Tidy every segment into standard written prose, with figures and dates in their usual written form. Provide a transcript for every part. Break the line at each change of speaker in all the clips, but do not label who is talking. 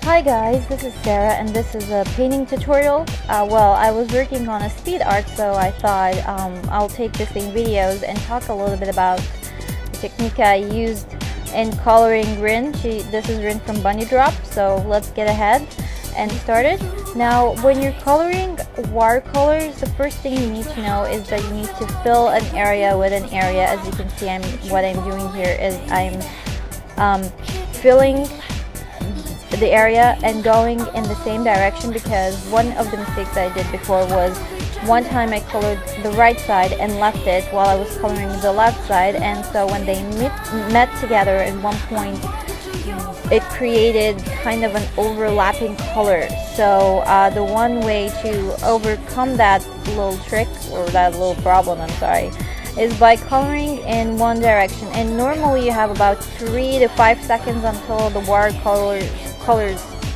Hi guys, this is Sarah and this is a painting tutorial. Well, I was working on a speed art, so I thought I'll take the same videos and talk a little bit about the technique I used in coloring Rin. This is Rin from Bunny Drop, so let's get ahead and started. Now, when you're coloring watercolors, the first thing you need to know is that you need to fill an area with an area. As you can see, what I'm doing here is I'm filling the area and going in the same direction, because one of the mistakes that I did before was one time I colored the right side and left it while I was coloring the left side, and so when they met together at one point it created kind of an overlapping color. So the one way to overcome that little trick, or that little problem, I'm sorry, is by coloring in one direction. And normally you have about 3 to 5 seconds until the watercolors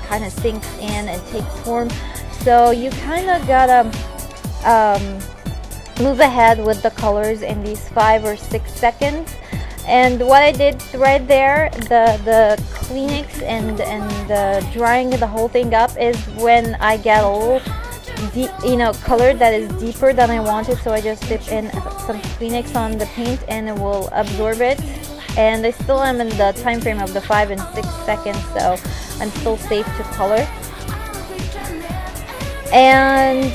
kind of sinks in and takes form. So you kind of gotta move ahead with the colors in these 5 or 6 seconds. And what I did right there, the Kleenex and drying the whole thing up, is when I get a little deep, color that is deeper than I wanted, so I just dip in some Kleenex on the paint and it will absorb it. And I still am in the time frame of the 5 and 6 seconds, so I'm still safe to color. And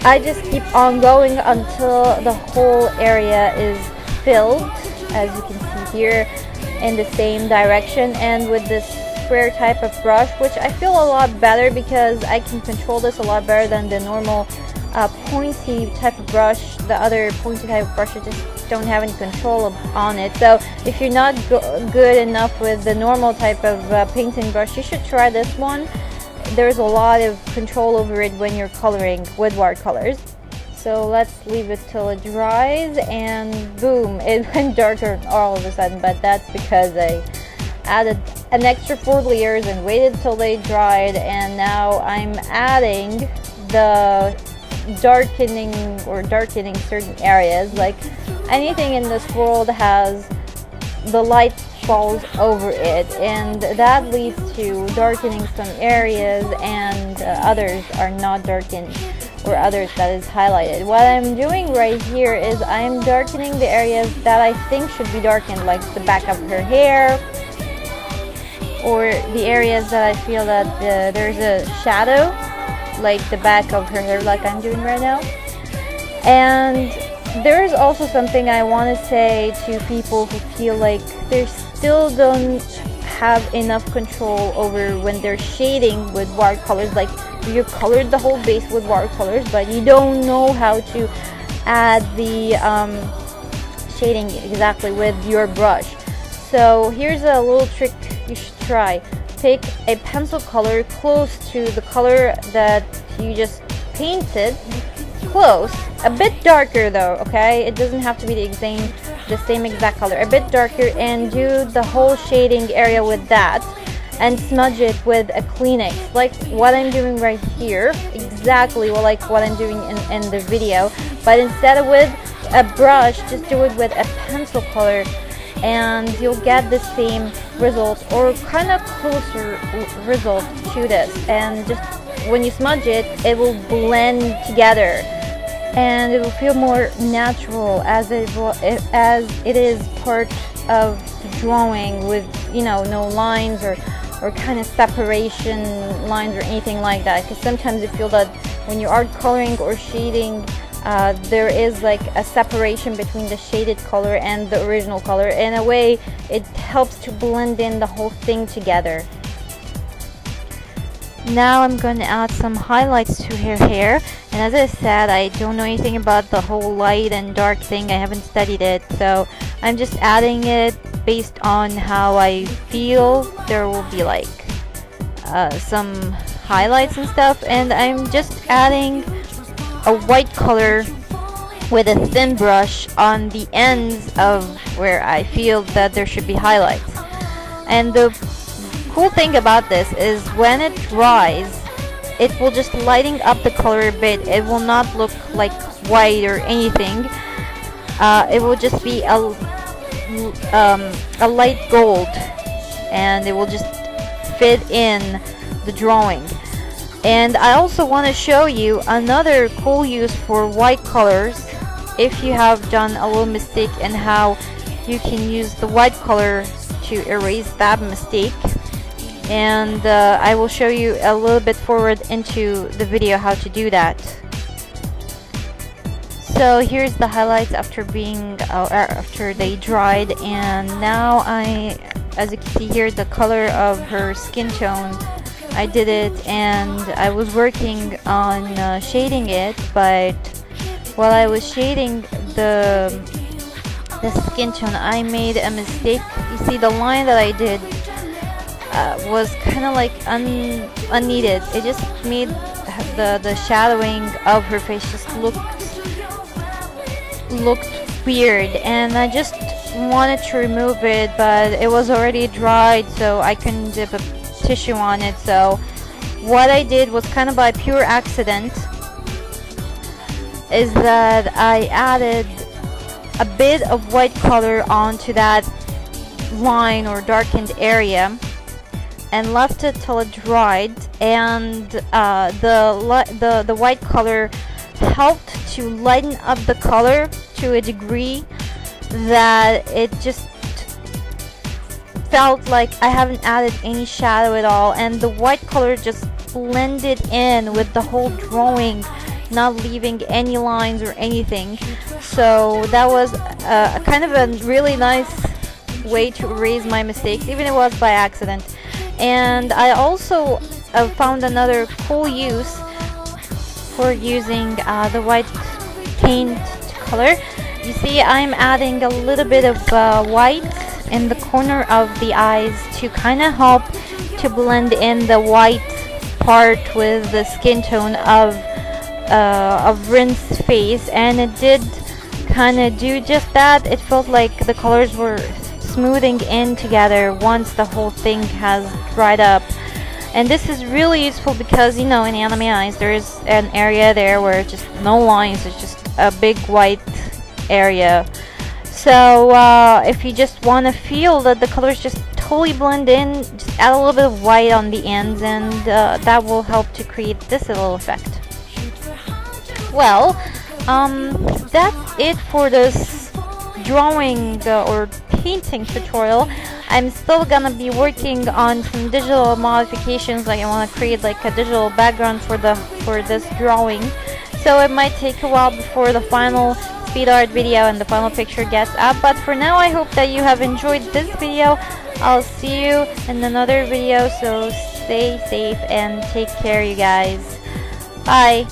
I just keep on going until the whole area is filled, as you can see here, in the same direction. And with this square type of brush, which I feel a lot better because I can control this a lot better than the normal pointy type of brush. The other pointy type of brush, I just don't have any control on it. So if you're not good enough with the normal type of painting brush, you should try this one. There's a lot of control over it when you're coloring with watercolors. So let's leave it till it dries, and boom, it went darker all of a sudden, but that's because I added an extra 4 layers and waited till they dried. And now I'm adding the darkening certain areas. Like anything in this world has the light falls over it, and that leads to darkening some areas, and others are not darkened, or others that is highlighted. What I'm doing right here is I'm darkening the areas that I think should be darkened, like the back of her hair, or the areas that I feel that there's a shadow, like the back of her hair, like I'm doing right now. And there's also something I want to say to people who feel like they still don't have enough control over when they're shading with watercolors. Like, you colored the whole base with watercolors, but you don't know how to add the shading exactly with your brush. So here's a little trick you should try. Pick a pencil color close to the color that you just painted. Close, a bit darker though, okay? It doesn't have to be the same exact color. A bit darker, and do the whole shading area with that, and smudge it with a Kleenex, like what I'm doing right here, exactly like what I'm doing in the video. But instead of with a brush, just do it with a pencil color, and you'll get the same result, or kind of closer result to this. And just when you smudge it, it will blend together, and it will feel more natural, as it is part of the drawing, with no lines or kind of separation lines or anything like that. Because sometimes you feel that when you are coloring or shading, there is like a separation between the shaded color and the original color. In a way, it helps to blend in the whole thing together. Now I'm going to add some highlights to her hair, and as I said, I don't know anything about the whole light and dark thing. I haven't studied it, so I'm just adding it based on how I feel. There will be like some highlights and stuff, and I'm just adding a white color with a thin brush on the ends of where I feel that there should be highlights. And the cool thing about this is when it dries, it will just lighting up the color a bit. It will not look like white or anything. It will just be a light gold, and it will just fit in the drawing. And I also want to show you another cool use for white colors if you have done a little mistake, and how you can use the white color to erase that mistake. And I will show you a little bit forward into the video how to do that. So here's the highlights after being after they dried, and now as you can see here, the color of her skin tone, I did it, and I was working on shading it, but while I was shading the skin tone, I made a mistake. You see, the line that I did was kind of like unneeded. It just made the shadowing of her face just looked weird, and I just wanted to remove it, but it was already dried, so I couldn't dip a tissue on it. So what I did was kind of by pure accident is that I added a bit of white color onto that line or darkened area and left it till it dried, and the white color helped to lighten up the color to a degree that it just felt like I haven't added any shadow at all, and the white color just blended in with the whole drawing, not leaving any lines or anything. So that was a kind of a really nice way to erase my mistakes, even if it was by accident. And I also found another cool use for using the white paint color. You see, I'm adding a little bit of white in the corner of the eyes to kind of help to blend in the white part with the skin tone of Rin's face, and it did kind of do just that. It felt like the colors were smoothing in together once the whole thing has dried up. And this is really useful because, you know, in anime eyes there is an area there where it's just no lines, it's just a big white area. So if you just want to feel that the colors just totally blend in, just add a little bit of white on the ends, and that will help to create this little effect. Well, that's it for this drawing or painting tutorial. I'm still gonna be working on some digital modifications. Like I want to create like a digital background for this drawing, so it might take a while before the final speed art video and the final picture gets up. But for now, I hope that you have enjoyed this video. I'll see you in another video, so stay safe and take care, you guys. Bye.